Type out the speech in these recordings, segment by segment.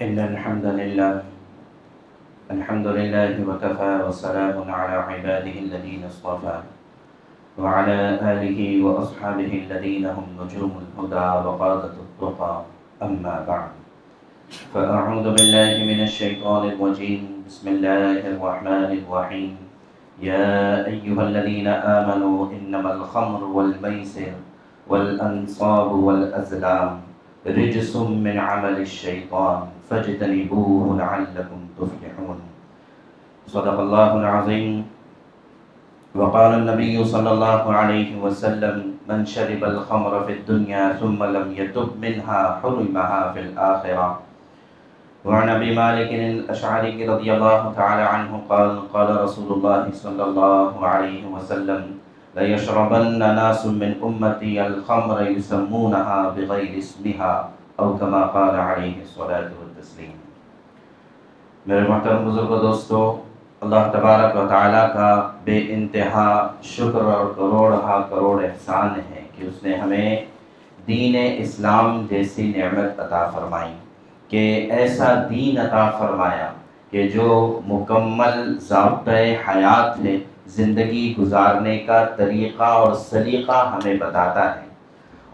إن الحمد لله وكفى وسلام على عباده الذين اصطفى وعلى آله وأصحابه الذين هم نجوم الهدى وقادة التقى أما بعد فأعوذ بالله من الشيطان الرجيم بسم الله الرحمن الرحيم يا أيها الذين آمنوا إنما الخمر والميسر والأنصاب والأزلام رجس من عمل الشيطان فاجتنبوه لعلكم تفلحون صدق الله العظيم وقال النبي صلى الله عليه وسلم من شرب الخمر في الدنيا ثم لم يتب منها حرمها في الآخرة وعن أبي مالك الأشعري رضي الله تعالى عنه قال قال رسول الله صلى الله عليه وسلم لا يشربن ناس من أمتي الخمر يسمونها بغير اسمها أو كما قال عليه الصلاة والتسليم. میرے محترم بزرگ دوستو، اللہ تبارک و تعالیٰ کا بے انتہا شکر اور کروڑ احسان ہے کہ اس نے ہمیں دین اسلام جیسی نعمت عطا فرمائی، کہ ایسا دین عطا فرمایا کہ جو مکمل ضابطۂ حیات ہے، زندگی گزارنے کا طریقہ اور سلیقہ ہمیں بتاتا ہے،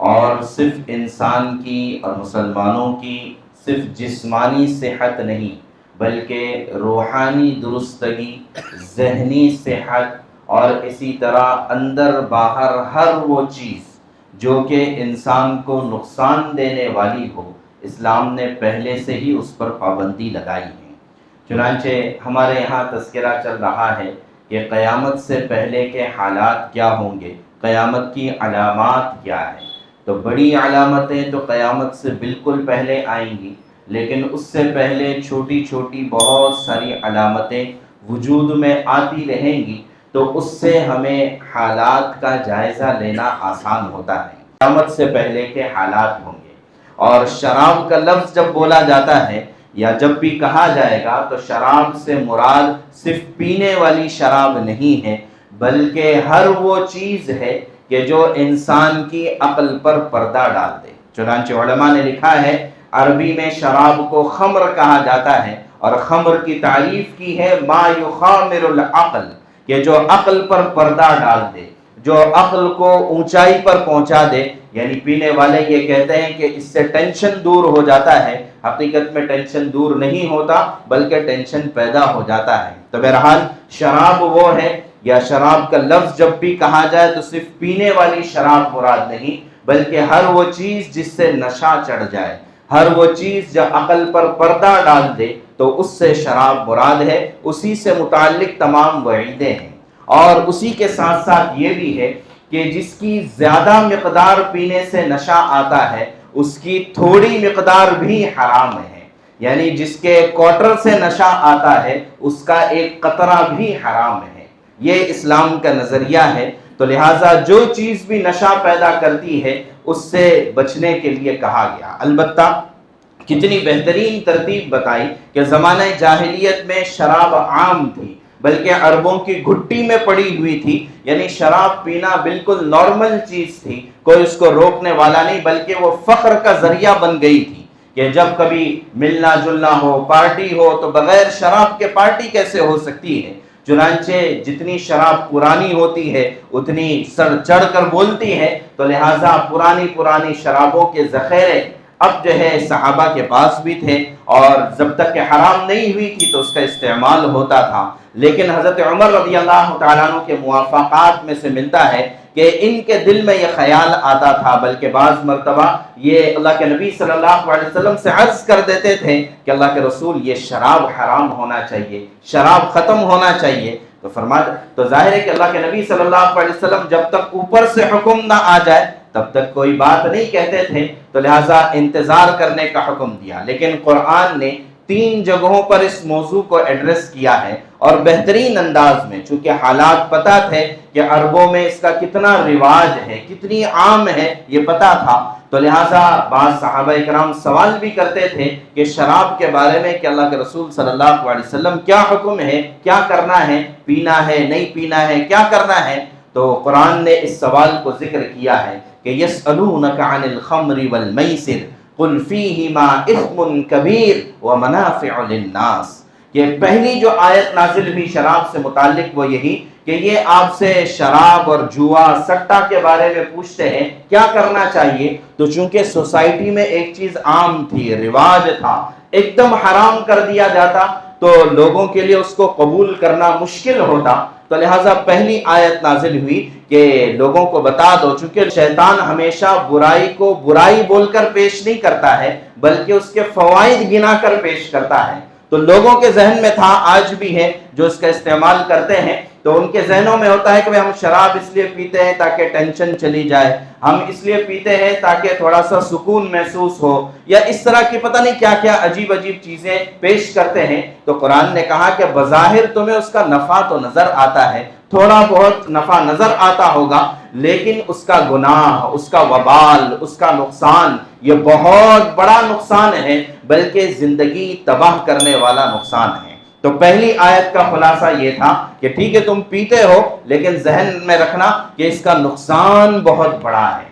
اور صرف انسان کی اور مسلمانوں کی صرف جسمانی صحت نہیں بلکہ روحانی درستگی، ذہنی صحت اور اسی طرح اندر باہر ہر وہ چیز جو کہ انسان کو نقصان دینے والی ہو، اسلام نے پہلے سے ہی اس پر پابندی لگائی ہے۔ چنانچہ ہمارے یہاں تذکرہ چل رہا ہے کہ قیامت سے پہلے کے حالات کیا ہوں گے، قیامت کی علامات کیا ہیں۔ تو بڑی علامتیں تو قیامت سے بالکل پہلے آئیں گی، لیکن اس سے پہلے چھوٹی چھوٹی بہت ساری علامتیں وجود میں آتی رہیں گی، تو اس سے ہمیں حالات کا جائزہ لینا آسان ہوتا ہے۔ قیامت سے پہلے کے حالات ہوں گے، اور شراب کا لفظ جب بولا جاتا ہے یا جب بھی کہا جائے گا تو شراب سے مراد صرف پینے والی شراب نہیں ہے، بلکہ ہر وہ چیز ہے کہ جو انسان کی عقل پر پردہ ڈال دے۔ چنانچہ علماء نے لکھا ہے عربی میں شراب کو خمر کہا جاتا ہے، اور خمر کی تعریف کی ہے ما یخامر العقل، کہ جو عقل پر پردہ ڈال دے، جو عقل کو اونچائی پر پہنچا دے۔ یعنی پینے والے یہ کہتے ہیں کہ اس سے ٹینشن دور ہو جاتا ہے، حقیقت میں ٹینشن دور نہیں ہوتا بلکہ ٹینشن پیدا ہو جاتا ہے۔ تو بہرحال شراب وہ ہے، یا شراب کا لفظ جب بھی کہا جائے تو صرف پینے والی شراب مراد نہیں، بلکہ ہر وہ چیز جس سے نشہ چڑھ جائے، ہر وہ چیز جو عقل پر پردہ ڈال دے تو اس سے شراب مراد ہے۔ اسی سے متعلق تمام وعیدیں ہیں، اور اسی کے ساتھ ساتھ یہ بھی ہے کہ جس کی زیادہ مقدار پینے سے نشہ آتا ہے اس کی تھوڑی مقدار بھی حرام ہے۔ یعنی جس کے کوارٹر سے نشہ آتا ہے اس کا ایک قطرہ بھی حرام ہے۔ یہ اسلام کا نظریہ ہے۔ تو لہٰذا جو چیز بھی نشہ پیدا کرتی ہے اس سے بچنے کے لیے کہا گیا۔ البتہ کتنی بہترین ترتیب بتائی کہ زمانہ جاہلیت میں شراب عام تھی، بلکہ عربوں کی گھٹی میں پڑی ہوئی تھی، یعنی شراب پینا بالکل نارمل چیز تھی، کوئی اس کو روکنے والا نہیں، بلکہ وہ فخر کا ذریعہ بن گئی تھی کہ جب کبھی ملنا جلنا ہو، پارٹی ہو، تو بغیر شراب کے پارٹی کیسے ہو سکتی ہے۔ چنانچہ جتنی شراب پرانی ہوتی ہے اتنی سڑ چڑھ کر بولتی ہے، تو لہٰذا پرانی شرابوں کے ذخیرے اب جو ہے صحابہ کے پاس بھی تھے، اور جب تک کہ حرام نہیں ہوئی تھی تو اس کا استعمال ہوتا تھا۔ لیکن حضرت عمر رضی اللہ تعالیٰ عنہ کے موافقات میں سے ملتا ہے کہ ان کے دل میں یہ خیال آتا تھا، بلکہ بعض مرتبہ یہ اللہ کے نبی صلی اللہ علیہ وسلم سے عرض کر دیتے تھے کہ اللہ کے رسول یہ شراب حرام ہونا چاہیے، شراب ختم ہونا چاہیے۔ تو ظاہر ہے کہ اللہ کے نبی صلی اللہ علیہ وسلم جب تک اوپر سے حکم نہ آ جائے تب تک کوئی بات نہیں کہتے تھے، تو لہٰذا انتظار کرنے کا حکم دیا۔ لیکن قرآن نے 3 جگہوں پر اس موضوع کو ایڈریس کیا ہے، اور بہترین انداز میں، چونکہ حالات پتہ تھے کہ عربوں میں اس کا کتنا رواج ہے، کتنی عام ہے، یہ پتہ تھا، تو لہٰذا بعض صحابہ کرام سوال بھی کرتے تھے کہ شراب کے بارے میں کہ اللہ کے رسول صلی اللہ علیہ وسلم کیا حکم ہے، کیا کرنا ہے، پینا ہے نہیں پینا ہے، کیا کرنا ہے۔ تو قرآن نے اس سوال کو ذکر کیا ہے کہ یسألونک عن الخمر والمیسر، قل فیہما اثم کبیر ومنافع للناس۔ یہ پہلی جو آیت نازل ہوئی شراب سے متعلق وہ یہی کہ یہ آپ سے شراب اور جوا سٹا کے بارے میں پوچھتے ہیں کیا کرنا چاہیے، تو چونکہ سوسائٹی میں ایک چیز عام تھی، رواج تھا، ایک دم حرام کر دیا جاتا تو لوگوں کے لیے اس کو قبول کرنا مشکل ہوتا، تو لہٰذا پہلی آیت نازل ہوئی کہ لوگوں کو بتا دو، چونکہ شیطان ہمیشہ برائی کو برائی بول کر پیش نہیں کرتا ہے بلکہ اس کے فوائد گنا کر پیش کرتا ہے، تو لوگوں کے ذہن میں تھا، آج بھی ہے جو اس کا استعمال کرتے ہیں، تو ان کے ذہنوں میں ہوتا ہے کہ ہم شراب اس لیے پیتے ہیں تاکہ ٹینشن چلی جائے، ہم اس لیے پیتے ہیں تاکہ تھوڑا سا سکون محسوس ہو، یا اس طرح کی پتہ نہیں کیا کیا عجیب عجیب چیزیں پیش کرتے ہیں۔ تو قرآن نے کہا کہ بظاہر تمہیں اس کا نفع تو نظر آتا ہے، تھوڑا بہت نفع نظر آتا ہوگا، لیکن اس کا گناہ، اس کا وبال، اس کا نقصان یہ بہت بڑا نقصان ہے، بلکہ زندگی تباہ کرنے والا نقصان ہے۔ تو پہلی آیت کا خلاصہ یہ تھا کہ ٹھیک ہے تم پیتے ہو لیکن ذہن میں رکھنا کہ اس کا نقصان بہت بڑا ہے۔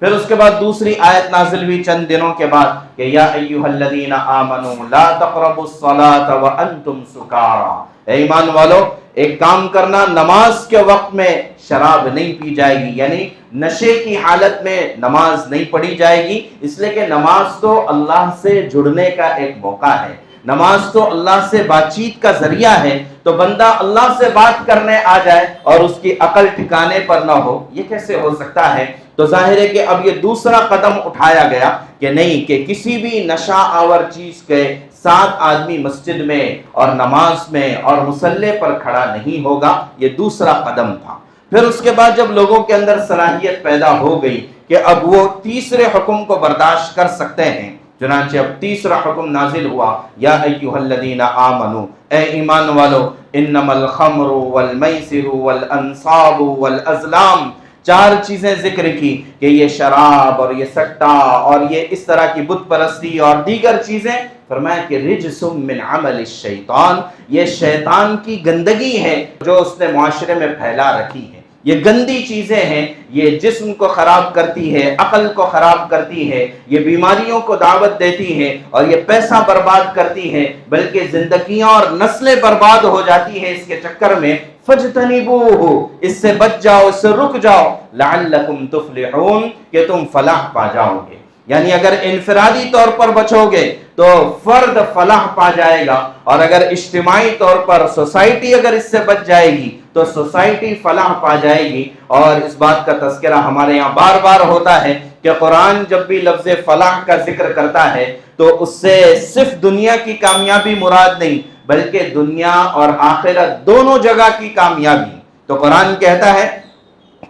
پھر اس کے بعد دوسری آیت نازل ہوئی چند دنوں کے بعد کہ یا ایھا الذین آمنوا لا تقربوا الصلاۃ وانتم سکارى، اے ایمان والو ایک کام کرنا، نماز کے وقت میں شراب نہیں پی جائے گی، یعنی نشے کی حالت میں نماز نہیں پڑھی جائے گی، اس لیے کہ نماز تو اللہ سے جڑنے کا ایک موقع ہے، نماز تو اللہ سے بات چیت کا ذریعہ ہے، تو بندہ اللہ سے بات کرنے آ جائے اور اس کی عقل ٹھکانے پر نہ ہو، یہ کیسے ہو سکتا ہے؟ تو ظاہر ہے کہ اب یہ دوسرا قدم اٹھایا گیا کہ نہیں، کہ کسی بھی نشہ آور چیز کے ساتھ آدمی مسجد میں اور نماز میں اور مصلی پر کھڑا نہیں ہوگا، یہ دوسرا قدم تھا۔ پھر اس کے بعد جب لوگوں کے اندر صلاحیت پیدا ہو گئی کہ اب وہ تیسرے حکم کو برداشت کر سکتے ہیں، چنانچہ اب تیسرا حکم نازل ہوا، یا ایھا الذین آمنوا، اے ایمان والو، انما الخمر والمیسر والانصاب والازلام، چار چیزیں ذکر کی کہ یہ شراب اور یہ سٹا اور یہ اس طرح کی بت پرستی اور دیگر چیزیں، فرمایا کہ رجس من عمل الشیطان، یہ شیطان کی گندگی ہے جو اس نے معاشرے میں پھیلا رکھی ہے، یہ گندی چیزیں ہیں، یہ جسم کو خراب کرتی ہے، عقل کو خراب کرتی ہے، یہ بیماریوں کو دعوت دیتی ہے اور یہ پیسہ برباد کرتی ہے، بلکہ زندگیاں اور نسلیں برباد ہو جاتی ہیں اس کے چکر میں۔ فاجتنبوہ، اس سے بچ جاؤ، اس سے رک جاؤ، لعلکم تفلحون، کہ تم فلاح پا جاؤ گے، یعنی اگر انفرادی طور پر بچو گے تو فرد فلاح پا جائے گا، اور اگر اجتماعی طور پر سوسائٹی اگر اس سے بچ جائے گی تو سوسائٹی فلاح پا جائے گی۔ اور اس بات کا تذکرہ ہمارے یہاں بار بار ہوتا ہے کہ قرآن جب بھی لفظ فلاح کا ذکر کرتا ہے تو اس سے صرف دنیا کی کامیابی مراد نہیں، بلکہ دنیا اور آخرت دونوں جگہ کی کامیابی۔ تو قرآن کہتا ہے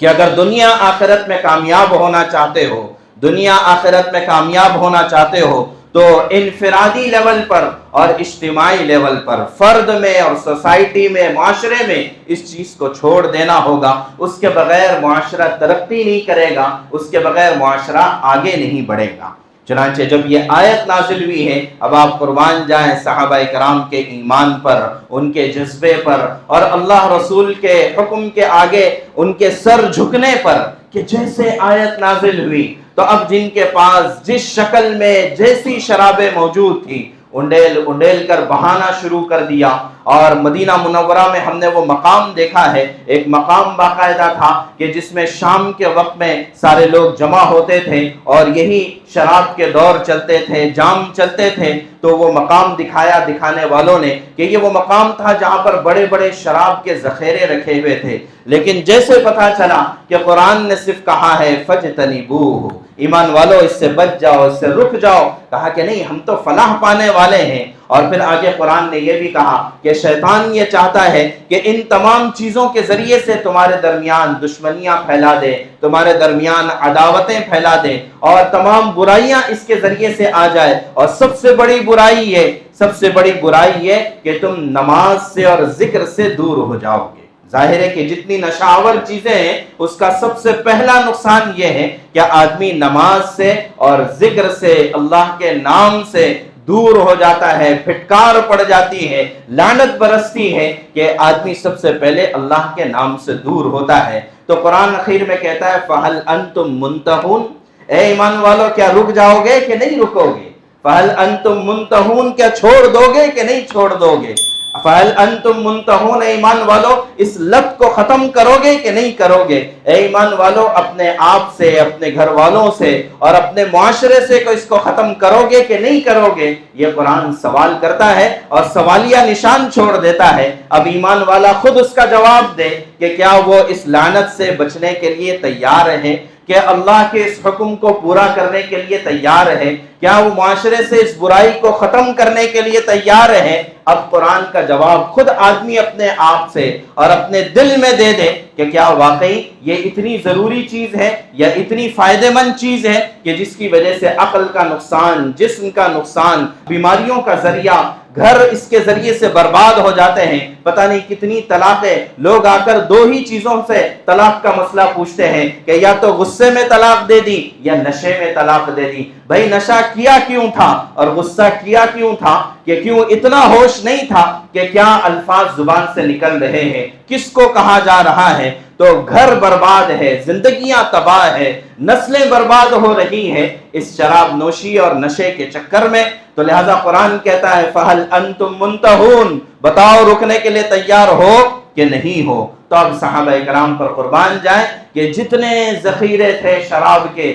کہ اگر دنیا آخرت میں کامیاب ہونا چاہتے ہو، دنیا آخرت میں کامیاب ہونا چاہتے ہو تو انفرادی لیول پر اور اجتماعی لیول پر، فرد میں اور سوسائٹی میں، معاشرے میں اس چیز کو چھوڑ دینا ہوگا، اس کے بغیر معاشرہ ترقی نہیں کرے گا، اس کے بغیر معاشرہ آگے نہیں بڑھے گا۔ چنانچہ جب یہ آیت نازل ہوئی ہے، اب آپ قربان جائیں صحابہ کرام کے ایمان پر، ان کے جذبے پر اور اللہ رسول کے حکم کے آگے ان کے سر جھکنے پر، کہ جیسے آیت نازل ہوئی تو اب جن کے پاس جس شکل میں جیسی شرابیں موجود تھی انڈیل کر بہانا شروع کر دیا۔ اور مدینہ منورہ میں ہم نے وہ مقام دیکھا ہے، ایک مقام باقاعدہ تھا کہ جس میں شام کے وقت میں سارے لوگ جمع ہوتے تھے اور یہی شراب کے دور چلتے تھے، جام چلتے تھے، تو وہ مقام دکھایا دکھانے والوں نے کہ یہ وہ مقام تھا جہاں پر بڑے بڑے شراب کے ذخیرے رکھے ہوئے تھے، لیکن جیسے پتہ چلا کہ قرآن نے صرف کہا ہے فاجتنبوہ، ایمان والو اس سے بچ جاؤ، اس سے رک جاؤ، کہا کہ نہیں ہم تو فلاح پانے والے ہیں۔ اور پھر آگے قرآن نے یہ بھی کہا کہ شیطان یہ چاہتا ہے کہ ان تمام چیزوں کے ذریعے سے تمہارے درمیان دشمنیاں پھیلا دے، تمہارے درمیان عداوتیں پھیلا دے اور تمام برائیاں اس کے ذریعے سے آ جائے، اور سب سے بڑی برائی یہ کہ تم نماز سے اور ذکر سے دور ہو جاؤ گے۔ ظاہر ہے کہ جتنی نشاور چیزیں ہیں اس کا سب سے پہلا نقصان یہ ہے کہ آدمی نماز سے اور ذکر سے، اللہ کے نام سے دور ہو جاتا ہے، پھٹکار پڑ جاتی ہے، لعنت برستی ہے کہ آدمی سب سے پہلے اللہ کے نام سے دور ہوتا ہے۔ تو قرآن اخیر میں کہتا ہے فَهَلْ أَنْتُمْ مُنْتَهُونَ، اے ایمان والو کیا رک جاؤ گے کہ نہیں رکو گے؟ فہل انتم منتہون کیا چھوڑ دو گے کہ نہیں چھوڑ دو گے؟ فہل انتم منتہون، ایمان والو اس لت کو ختم کرو گے کہ نہیں کرو گے؟ اے ایمان والو اپنے آپ سے، اپنے گھر والوں سے اور اپنے معاشرے سے اس کو ختم کرو گے کہ نہیں کرو گے؟ یہ قرآن سوال کرتا ہے اور سوالیہ نشان چھوڑ دیتا ہے۔ اب ایمان والا خود اس کا جواب دے کہ کیا وہ اس لعنت سے بچنے کے لیے تیار ہے، کہ اللہ کے اس حکم کو پورا کرنے کے لیے تیار ہے، کیا وہ معاشرے سے اس برائی کو ختم کرنے کے لیے تیار ہے؟ اب قرآن کا جواب خود آدمی اپنے آپ سے اور اپنے دل میں دے دے کہ کیا واقعی یہ اتنی ضروری چیز ہے یا اتنی فائدہ مند چیز ہے کہ جس کی وجہ سے عقل کا نقصان، جسم کا نقصان، بیماریوں کا ذریعہ، گھر اس کے ذریعے سے برباد ہو جاتے ہیں۔ پتہ نہیں کتنی طلاقیں، لوگ آ کر دو ہی چیزوں سے طلاق کا مسئلہ پوچھتے ہیں کہ یا تو غصے میں طلاق دے دی یا نشے میں طلاق دے دی۔ بھائی نشہ کیا کیوں تھا اور غصہ کیا کیوں تھا؟ کہ کیوں اتنا ہوش نہیں تھا کہ کیا الفاظ زبان سے نکل رہے ہیں، کس کو کہا جا رہا ہے؟ تو گھر برباد ہے، زندگیاں تباہ ہے، نسلیں برباد ہو رہی ہیں اس شراب نوشی اور نشے کے چکر میں۔ تو لہذا قرآن کہتا ہے فَهَلْ أَنْتُمْ مُنْتَهُونَ، بتاؤ رکنے کے لیے تیار ہو کہ نہیں ہو؟ تو اب صحابہ کرام پر قربان جائیں کہ جتنے ذخیرے تھے شراب کے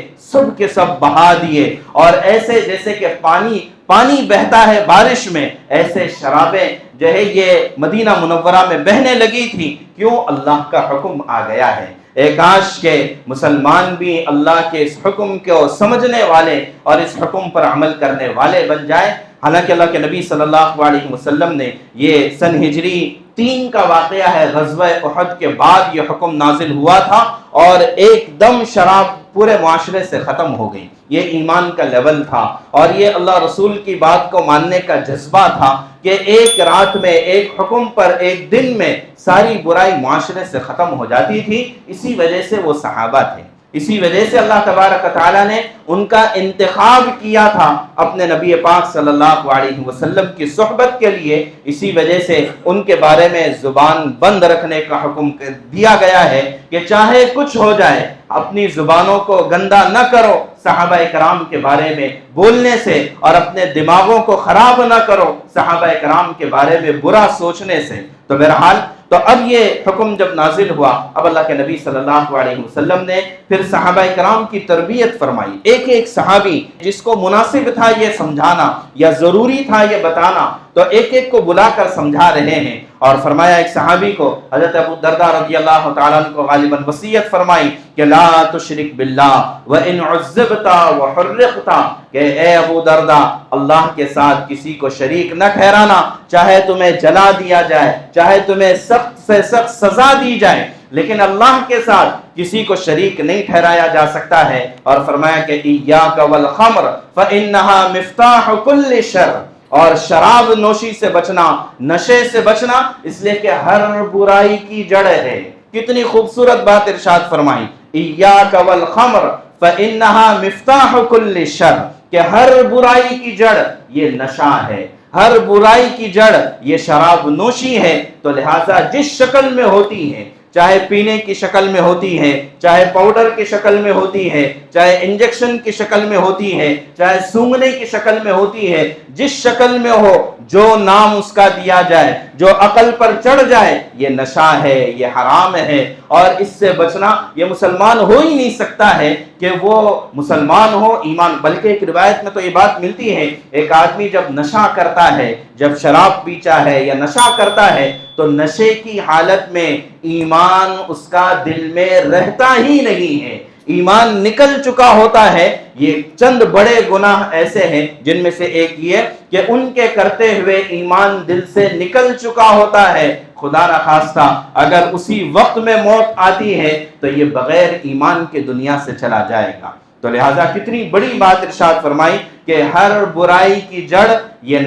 سب بہا دیے، اور ایسے جیسے کہ پانی بہتا ہے بارش میں، ایسے شرابیں جو ہے یہ مدینہ منورہ میں بہنے لگی تھی۔ کیوں؟ اللہ کا حکم آ گیا ہے۔ کاش کے مسلمان بھی اللہ کے اس حکم کو سمجھنے والے اور اس حکم پر عمل کرنے والے بن جائیں۔ حالانکہ اللہ کے نبی صلی اللہ علیہ وسلم نے، یہ سن ہجری 3 کا واقعہ ہے، غزوہ احد کے بعد یہ حکم نازل ہوا تھا اور ایک دم شراب پورے معاشرے سے ختم ہو گئی۔ یہ ایمان کا لیول تھا اور یہ اللہ رسول کی بات کو ماننے کا جذبہ تھا کہ ایک رات میں، ایک حکم پر، ایک دن میں ساری برائی معاشرے سے ختم ہو جاتی تھی۔ اسی وجہ سے وہ صحابہ تھے، اسی وجہ سے اللہ تبارک و تعالیٰ نے ان کا انتخاب کیا تھا اپنے نبی پاک صلی اللہ علیہ وسلم کی صحبت کے لیے۔ اسی وجہ سے ان کے بارے میں زبان بند رکھنے کا حکم دیا گیا ہے کہ چاہے کچھ ہو جائے اپنی زبانوں کو گندا نہ کرو صحابہ کرام کے بارے میں بولنے سے، اور اپنے دماغوں کو خراب نہ کرو صحابہ کرام کے بارے میں برا سوچنے سے۔ تو بہرحال تو اب یہ حکم جب نازل ہوا، اب اللہ کے نبی صلی اللہ علیہ وسلم نے پھر صحابہ کرام کی تربیت فرمائی۔ ایک ایک صحابی جس کو مناسب تھا یہ سمجھانا یا ضروری تھا یہ بتانا، تو ایک ایک کو بلا کر سمجھا رہے ہیں۔ اور فرمایا ایک صحابی کو، حضرت ابو الدرداء رضی اللہ تعالیٰ عنہ کو غالباً وصیت فرمائی کہ لا تشرک باللہ وان عذبت وحرقت، کہ اے ابو درداء اللہ کے ساتھ کسی کو شریک نہ ٹھہرانا، چاہے تمہیں جلا دیا جائے، چاہے تمہیں سخت سے سخت سزا دی جائے، لیکن اللہ کے ساتھ کسی کو شریک نہیں ٹھہرایا جا سکتا ہے۔ اور فرمایا کہ ایاک والخمر فانہا مفتاح کل شر، اور شراب نوشی سے بچنا، نشے سے بچنا، اس لیے کہ ہر برائی کی جڑ ہے۔ کتنی خوبصورت بات ارشاد فرمائی، ایاک والخمر فانہا مفتاح کل شر، کہ ہر برائی کی جڑ یہ نشہ ہے، ہر برائی کی جڑ یہ شراب نوشی ہے۔ تو لہٰذا جس شکل میں ہوتی ہے، چاہے پینے کی شکل میں ہوتی ہے، چاہے پاؤڈر کی شکل میں ہوتی ہے، چاہے انجیکشن کی شکل میں ہوتی ہے، چاہے سونگھنے کی شکل میں ہوتی ہے، جس شکل میں ہو، جو نام اس کا دیا جائے، جو عقل پر چڑھ جائے، یہ نشہ ہے، یہ حرام ہے۔ اور اس سے بچنا، یہ مسلمان ہو ہی نہیں سکتا ہے کہ وہ مسلمان ہو ایمان، بلکہ ایک روایت میں تو یہ بات ملتی ہے، ایک آدمی جب نشہ کرتا ہے، جب شراب پیتا ہے یا نشہ کرتا ہے، تو نشے کی حالت میں ایمان اس کا دل میں رہتا ہی نہیں ہے، ایمان نکل چکا ہوتا ہے۔ یہ چند بڑے گناہ ایسے ہیں جن میں سے ایک یہ کہ ان کے کرتے ہوئے ایمان دل سے نکل چکا ہوتا ہے۔ خدا نخواستہ اگر اسی وقت میں موت آتی ہے تو یہ بغیر ایمان کے دنیا سے چلا جائے گا۔ تو لہٰذا کتنی بڑی بات ارشاد فرمائی کہ ہر برائی کی جڑ یہ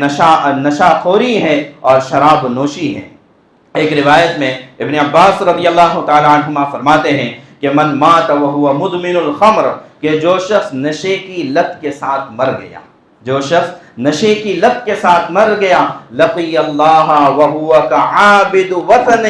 نشہ خوری ہے اور شراب نوشی ہے۔ ایک روایت میں ابن عباس رضی اللہ تعالی عنہما فرماتے ہیں کہ من مات وہو مدمن الخمر، کہ جو شخص نشے کی لت کے ساتھ مر گیا، جو شخص نشے کی لت کے ساتھ مر گیا، لقی اللہ وہو کعابد وطن،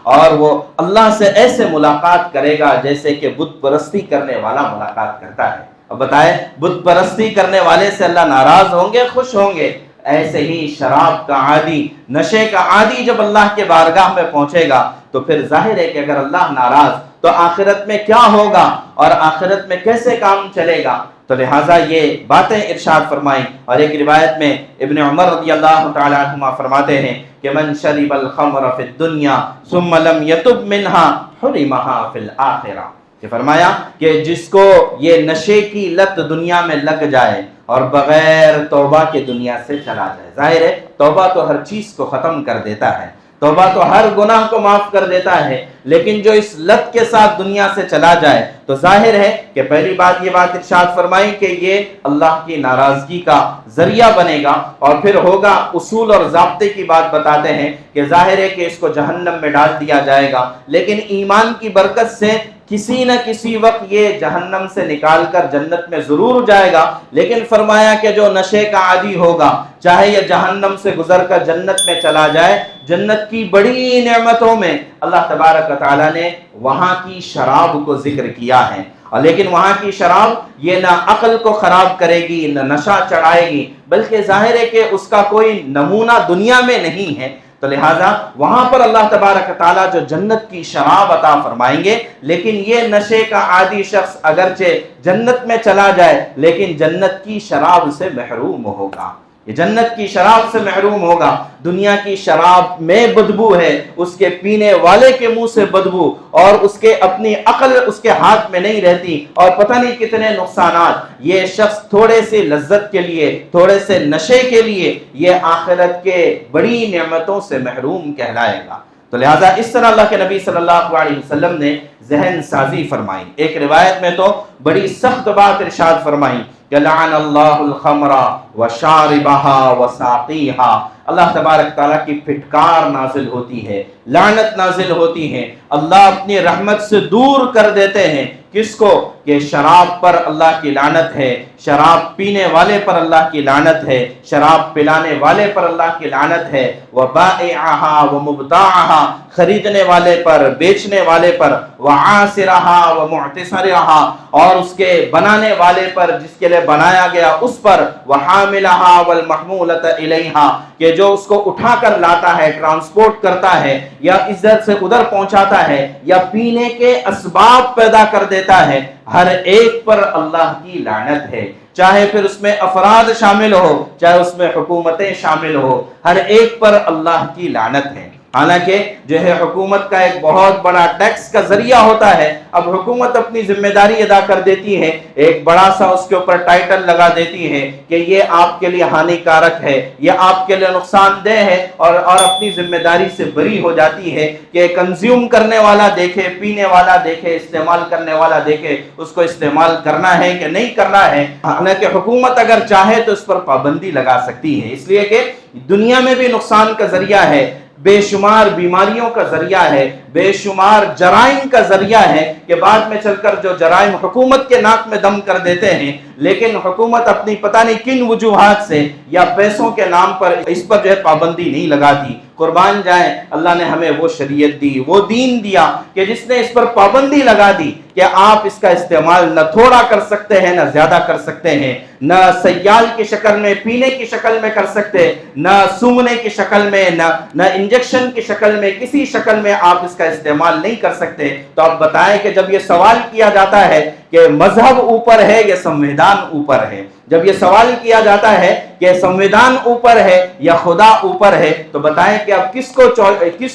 اور وہ اللہ سے ایسے ملاقات کرے گا جیسے کہ بت پرستی کرنے والا ملاقات کرتا ہے۔ اب بتائے بت پرستی کرنے والے سے اللہ ناراض ہوں گے، خوش ہوں گے؟ ایسے ہی شراب کا عادی، نشے کا عادی جب اللہ کے بارگاہ میں پہنچے گا تو پھر ظاہر ہے کہ اگر اللہ ناراض تو آخرت میں کیا ہوگا اور آخرت میں کیسے کام چلے گا؟ تو لہٰذا یہ باتیں ارشاد فرمائیں۔ اور ایک روایت میں ابن عمر رضی اللہ تعالی عنہما فرماتے ہیں کہ من شرب الخمر فی الدنیا ثم لم یتب منها حرمها فی الآخرہ، کہ فرمایا کہ جس کو یہ نشے کی لت دنیا میں لگ جائے اور بغیر توبہ کے دنیا سے چلا جائے، ظاہر ہے توبہ تو ہر چیز کو ختم کر دیتا ہے، توبہ تو ہر گناہ کو معاف کر دیتا ہے، لیکن جو اس لت کے ساتھ دنیا سے چلا جائے تو ظاہر ہے کہ پہلی بات یہ بات ارشاد فرمائی کہ یہ اللہ کی ناراضگی کا ذریعہ بنے گا، اور پھر ہوگا اصول اور ضابطے کی بات بتاتے ہیں کہ ظاہر ہے کہ اس کو جہنم میں ڈال دیا جائے گا، لیکن ایمان کی برکت سے کسی نہ کسی وقت یہ جہنم سے نکال کر جنت میں ضرور جائے گا۔ لیکن فرمایا کہ جو نشے کا عادی ہوگا چاہے یہ جہنم سے گزر کر جنت میں چلا جائے، جنت کی بڑی نعمتوں میں اللہ تبارک و تعالیٰ نے وہاں کی شراب کو ذکر کیا ہے، اور لیکن وہاں کی شراب یہ نہ عقل کو خراب کرے گی نہ نشہ چڑھائے گی، بلکہ ظاہر ہے کہ اس کا کوئی نمونہ دنیا میں نہیں ہے۔ تو لہٰذا وہاں پر اللہ تبارک تعالیٰ جو جنت کی شراب عطا فرمائیں گے، لیکن یہ نشے کا عادی شخص اگرچہ جنت میں چلا جائے لیکن جنت کی شراب سے محروم ہوگا، یہ جنت کی شراب سے محروم ہوگا۔ دنیا کی شراب میں بدبو ہے، اس کے پینے والے کے منہ سے بدبو، اور اس کے اپنی عقل اس کے ہاتھ میں نہیں رہتی، اور پتہ نہیں کتنے نقصانات۔ یہ شخص تھوڑے سے لذت کے لیے، تھوڑے سے نشے کے لیے یہ آخرت کے بڑی نعمتوں سے محروم کہلائے گا۔ تو لہٰذا اس طرح اللہ کے نبی صلی اللہ علیہ وسلم نے ذہن سازی فرمائی۔ ایک روایت میں تو بڑی سخت بات ارشاد فرمائی کہ لعن اللہ الخمر وشاربہا وساقیہا، اللہ تبارک تعالیٰ کی پھٹکار نازل ہوتی ہے، لعنت نازل ہوتی ہے، اللہ اپنی رحمت سے دور کر دیتے ہیں۔ کس کو؟ کہ شراب پر اللہ کی لعنت ہے، شراب پینے والے پر اللہ کی لعنت ہے، شراب پلانے والے پر اللہ کی لعنت ہے، وبائعہا ومبتاعہا، خریدنے والے پر، بیچنے والے پر، وعاصرہا ومعتصرہا، اور اس کے بنانے والے پر، جس کے لیے بنایا گیا اس پر، وحاملہا والمحمولۃ الیہا، کہ جو اس کو اٹھا کر لاتا ہے، ٹرانسپورٹ کرتا ہے، یا ادھر سے ادھر پہنچاتا ہے، یا پینے کے اسباب پیدا کر دیتا ہے، ہر ایک پر اللہ کی لعنت ہے، چاہے پھر اس میں افراد شامل ہو، چاہے اس میں حکومتیں شامل ہو، ہر ایک پر اللہ کی لعنت ہے۔ حالانکہ جو ہے حکومت کا ایک بہت بڑا ٹیکس کا ذریعہ ہوتا ہے، اب حکومت اپنی ذمہ داری ادا کر دیتی ہے، ایک بڑا سا اس کے اوپر ٹائٹل لگا دیتی ہے کہ یہ آپ کے لیے ہانی کارک ہے، یہ آپ کے لیے نقصان دہ ہے، اور اپنی ذمہ داری سے بری ہو جاتی ہے کہ کنزیوم کرنے والا دیکھے، پینے والا دیکھے، استعمال کرنے والا دیکھے اس کو استعمال کرنا ہے کہ نہیں کرنا ہے۔ حالانکہ حکومت اگر چاہے تو اس پر پابندی لگا سکتی ہے، اس لیے کہ دنیا میں بھی نقصان کا ذریعہ ہے، بے شمار بیماریوں کا ذریعہ ہے، بے شمار جرائم کا ذریعہ ہے، کہ بعد میں چل کر جو جرائم حکومت کے ناک میں دم کر دیتے ہیں، لیکن حکومت اپنی پتہ نہیں کن وجوہات سے یا پیسوں کے نام پر اس پر جو ہے پابندی نہیں لگاتی۔ قربان جائیں، اللہ نے ہمیں وہ شریعت دی، وہ دین دیا کہ جس نے اس پر پابندی لگا دی کہ آپ اس کا استعمال نہ تھوڑا کر سکتے ہیں نہ زیادہ کر سکتے ہیں، نہ سیال کی شکل میں، پینے کی شکل میں کر سکتے، نہ سونگنے کی شکل میں، نہ انجیکشن کی شکل میں، کسی شکل میں آپ اس کا استعمال نہیں کر سکتے۔ تو آپ بتائیں کہ جب یہ سوال کیا جاتا ہے کہ مذہب اوپر ہے یا سنویدھان اوپر ہے، جب یہ سوال کیا جاتا ہے کہ سنویدھان اوپر ہے یا خدا اوپر ہے، تو بتائیں کہ اب کس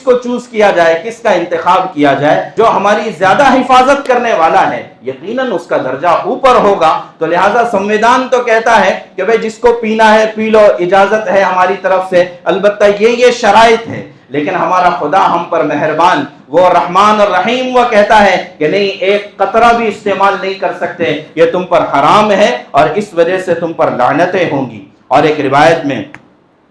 کو چوز کیا جائے، کس کا انتخاب کیا جائے؟ جو ہماری زیادہ حفاظت کرنے والا ہے یقیناً اس کا درجہ اوپر ہوگا۔ تو لہٰذا سنویدھان تو کہتا ہے کہ بھئی جس کو پینا ہے پی لو، اجازت ہے ہماری طرف سے، البتہ یہ شرائط ہے، لیکن ہمارا خدا ہم پر مہربان، وہ رحمان اور رحیم، وہ کہتا ہے کہ نہیں، ایک قطرہ بھی استعمال نہیں کر سکتے، یہ تم پر حرام ہے اور اس وجہ سے تم پر لعنتیں ہوں گی۔ اور ایک روایت میں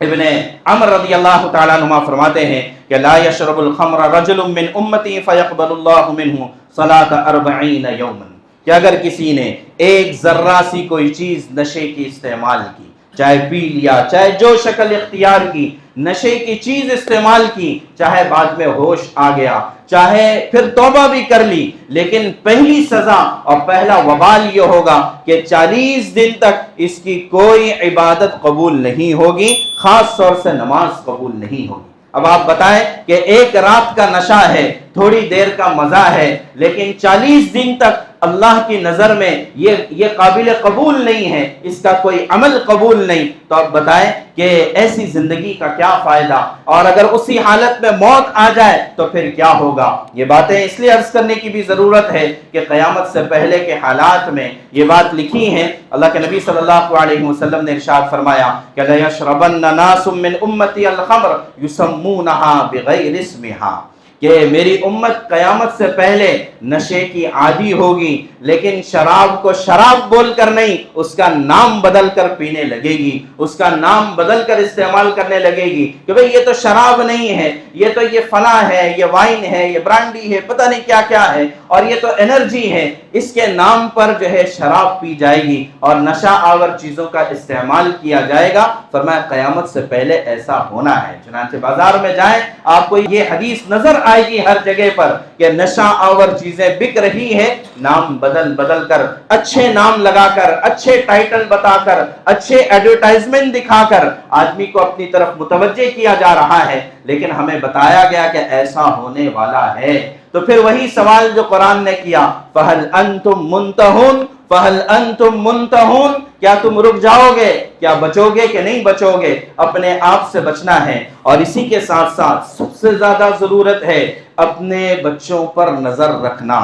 ابن عمر رضی اللہ تعالیٰ عنہ فرماتے ہیں کہ لا یشرب الخمر رجل من امتی فیقبل اللہ منہ صلاۃ 40 یوما، کہ اگر کسی نے ایک ذرہ سی کوئی چیز نشے کی استعمال کی، چاہے پی لیا، چاہے جو شکل اختیار کی، نشے کی چیز استعمال کی، چاہے بعد میں ہوش آ گیا، چاہے پھر توبہ بھی کر لی، لیکن پہلی سزا اور پہلا وبال یہ ہوگا کہ 40 دن تک اس کی کوئی عبادت قبول نہیں ہوگی، خاص طور سے نماز قبول نہیں ہوگی۔ اب آپ بتائیں کہ ایک رات کا نشہ ہے، تھوڑی دیر کا مزہ ہے، لیکن 40 دن تک اللہ کی نظر میں یہ قابل قبول نہیں ہے، اس کا کوئی عمل قبول نہیں، تو اب بتائیں کہ ایسی زندگی کا کیا فائدہ؟ اور اگر اسی حالت میں موت آ جائے تو پھر کیا ہوگا؟ یہ باتیں اس لیے عرض کرنے کی بھی ضرورت ہے کہ قیامت سے پہلے کے حالات میں یہ بات لکھی ہے۔ اللہ کے نبی صلی اللہ علیہ وسلم نے ارشاد فرمایا کہ لَيَشْرَبَنَّ نَاسٌ مِّنْ أُمَّتِي الْخَمْرَ يُسَمُّونَهَا بِغَيْرِ اسْمِهَا، کہ میری امت قیامت سے پہلے نشے کی عادی ہوگی، لیکن شراب کو شراب بول کر نہیں، اس کا نام بدل کر پینے لگے گی، اس کا نام بدل کر استعمال کرنے لگے گی کہ بھئی یہ تو شراب نہیں ہے، یہ تو یہ فلاں ہے، یہ وائن ہے، یہ برانڈی ہے، پتہ نہیں کیا کیا ہے، اور یہ تو انرجی ہے، اس کے نام پر جو ہے شراب پی جائے گی اور نشہ آور چیزوں کا استعمال کیا جائے گا۔ فرمایا قیامت سے پہلے ایسا ہونا ہے۔ چنانچہ بازار میں جائیں آپ کو یہ حدیث نظر آئے گی ہر جگہ پر کہ نشہ آور چیزیں بک رہی ہے، نام بدل بدل کر، اچھے نام لگا کر، اچھے ٹائٹل بتا کر، اچھے ایڈورٹائزمنٹ دکھا کر آدمی کو اپنی طرف متوجہ کیا جا رہا ہے، لیکن ہمیں بتایا گیا کہ ایسا ہونے والا ہے۔ تو پھر وہی سوال جو قرآن نے کیا، فَهَلْ أَنْتُمْ مُنْتَهُونَ فَهَلْ أَنْتُمْ مُنْتَهُونَ، کیا تم رک جاؤ گے؟ کیا بچو گے کہ نہیں بچو گے؟ اپنے آپ سے بچنا ہے، اور اسی کے ساتھ ساتھ سب سے زیادہ ضرورت ہے اپنے بچوں پر نظر رکھنا۔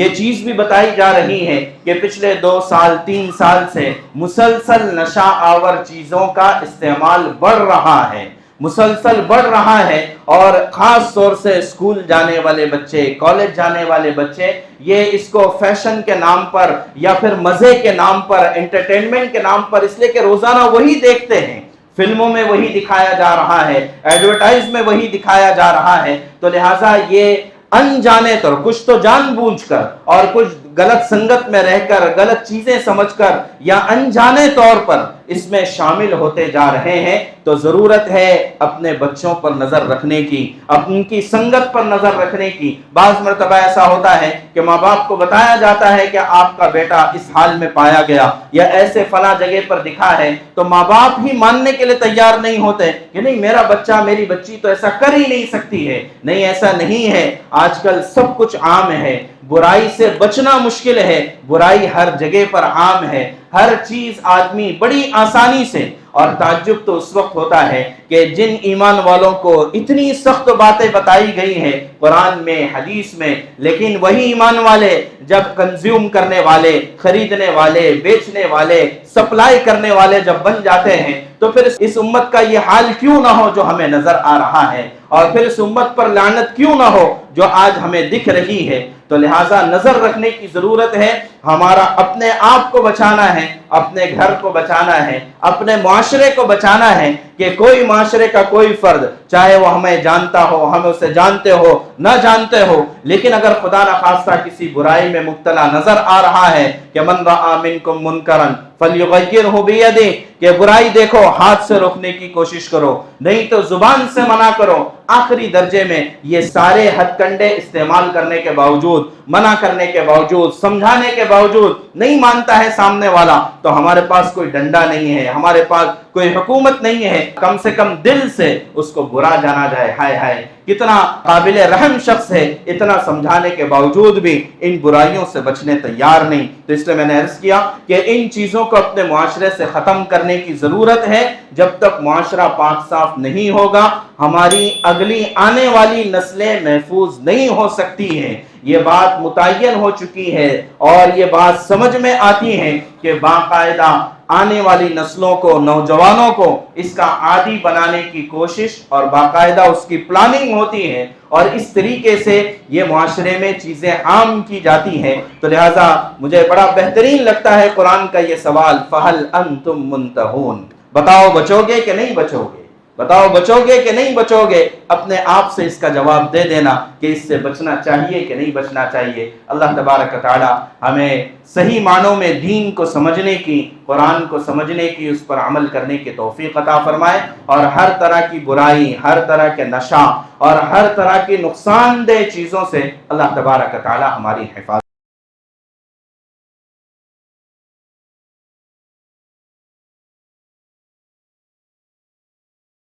یہ چیز بھی بتائی جا رہی ہے کہ پچھلے 2 سال 3 سال سے مسلسل نشہ آور چیزوں کا استعمال بڑھ رہا ہے، مسلسل بڑھ رہا ہے، اور خاص طور سے اسکول جانے والے بچے، کالج جانے والے بچے یہ اس کو فیشن کے نام پر یا پھر مزے کے نام پر، انٹرٹینمنٹ کے نام پر، اس لیے کہ روزانہ وہی دیکھتے ہیں، فلموں میں وہی دکھایا جا رہا ہے، ایڈورٹائز میں وہی دکھایا جا رہا ہے، تو لہٰذا یہ انجانے طور کچھ تو جان بوجھ کر اور کچھ غلط سنگت میں رہ کر، غلط چیزیں سمجھ کر یا انجانے طور پر اس میں شامل ہوتے جا رہے ہیں۔ تو ضرورت ہے اپنے بچوں پر نظر رکھنے کی، ان کی سنگت پر نظر رکھنے کی۔ بعض مرتبہ ایسا ہوتا ہے کہ ماں باپ کو بتایا جاتا ہے کہ آپ کا بیٹا اس حال میں پایا گیا یا ایسے فلاں جگہ پر دکھا ہے، تو ماں باپ ہی ماننے کے لیے تیار نہیں ہوتے کہ نہیں میرا بچہ، میری بچی تو ایسا کر ہی نہیں سکتی ہے۔ نہیں، ایسا نہیں ہے۔ آج کل سب کچھ عام ہے، برائی سے بچنا مشکل ہے، برائی ہر جگہ پر عام ہے، ہر چیز آدمی بڑی آسانی سے، اور تعجب تو اس وقت ہوتا ہے کہ جن ایمان والوں کو اتنی سخت باتیں بتائی گئی ہیں قرآن میں، حدیث میں، لیکن وہی ایمان والے جب کنزیوم کرنے والے، خریدنے والے، بیچنے والے، سپلائی کرنے والے جب بن جاتے ہیں، تو پھر اس امت کا یہ حال کیوں نہ ہو جو ہمیں نظر آ رہا ہے، اور پھر اس امت پر لعنت کیوں نہ ہو جو آج ہمیں دکھ رہی ہے۔ تو لہٰذا نظر رکھنے کی ضرورت ہے، ہمارا اپنے آپ کو بچانا ہے، اپنے گھر کو بچانا ہے، اپنے معاشرے کو بچانا ہے، کہ کوئی معاشرے کا کوئی فرد، چاہے وہ ہمیں جانتا ہو، ہم اسے جانتے ہو، نہ جانتے ہو، لیکن اگر خدا نخواستہ کسی برائی میں مبتلا نظر آ رہا ہے کہ من رأى منکم منکرا فلیغیرہ بیدہ، کہ برائی دیکھو ہاتھ سے روکنے کی کوشش کرو، نہیں تو زبان سے منع کرو۔ آخری درجے میں یہ سارے ہتھ کنڈے استعمال کرنے کے باوجود، منع کرنے کے باوجود، سمجھانے کے باوجود نہیں مانتا ہے سامنے والا، تو ہمارے پاس کوئی ڈنڈا نہیں ہے، ہمارے پاس کوئی حکومت نہیں ہے، کم سے کم دل سے اس کو برا جانا جائے، ہائے ہائے کتنا قابل رحم شخص ہے، اتنا سمجھانے کے باوجود بھی ان برائیوں سے بچنے تیار نہیں۔ تو اس لیے میں نے عرض کیا کہ ان چیزوں کو اپنے معاشرے سے ختم کرنے کی ضرورت ہے۔ جب تک معاشرہ پاک صاف نہیں ہوگا، ہماری اگلی آنے والی نسلیں محفوظ نہیں ہو سکتی ہیں۔ یہ بات متعین ہو چکی ہے، اور یہ بات سمجھ میں آتی ہے کہ باقاعدہ آنے والی نسلوں کو، نوجوانوں کو اس کا عادی بنانے کی کوشش اور باقاعدہ اس کی پلاننگ ہوتی ہے، اور اس طریقے سے یہ معاشرے میں چیزیں عام کی جاتی ہیں۔ تو لہٰذا مجھے بڑا بہترین لگتا ہے قرآن کا یہ سوال، فَهَلْ أَنْتُمْ مُنْتَهُونَ، بتاؤ بچو گے کہ نہیں بچو گے؟ بتاؤ بچو گے کہ نہیں بچو گے؟ اپنے آپ سے اس کا جواب دے دینا کہ اس سے بچنا چاہیے کہ نہیں بچنا چاہیے۔ اللہ تبارک و تعالی ہمیں صحیح معنوں میں دین کو سمجھنے کی، قرآن کو سمجھنے کی، اس پر عمل کرنے کی توفیق عطا فرمائے، اور ہر طرح کی برائی، ہر طرح کے نشہ اور ہر طرح کی نقصان دہ چیزوں سے اللہ تبارک و تعالی ہماری حفاظت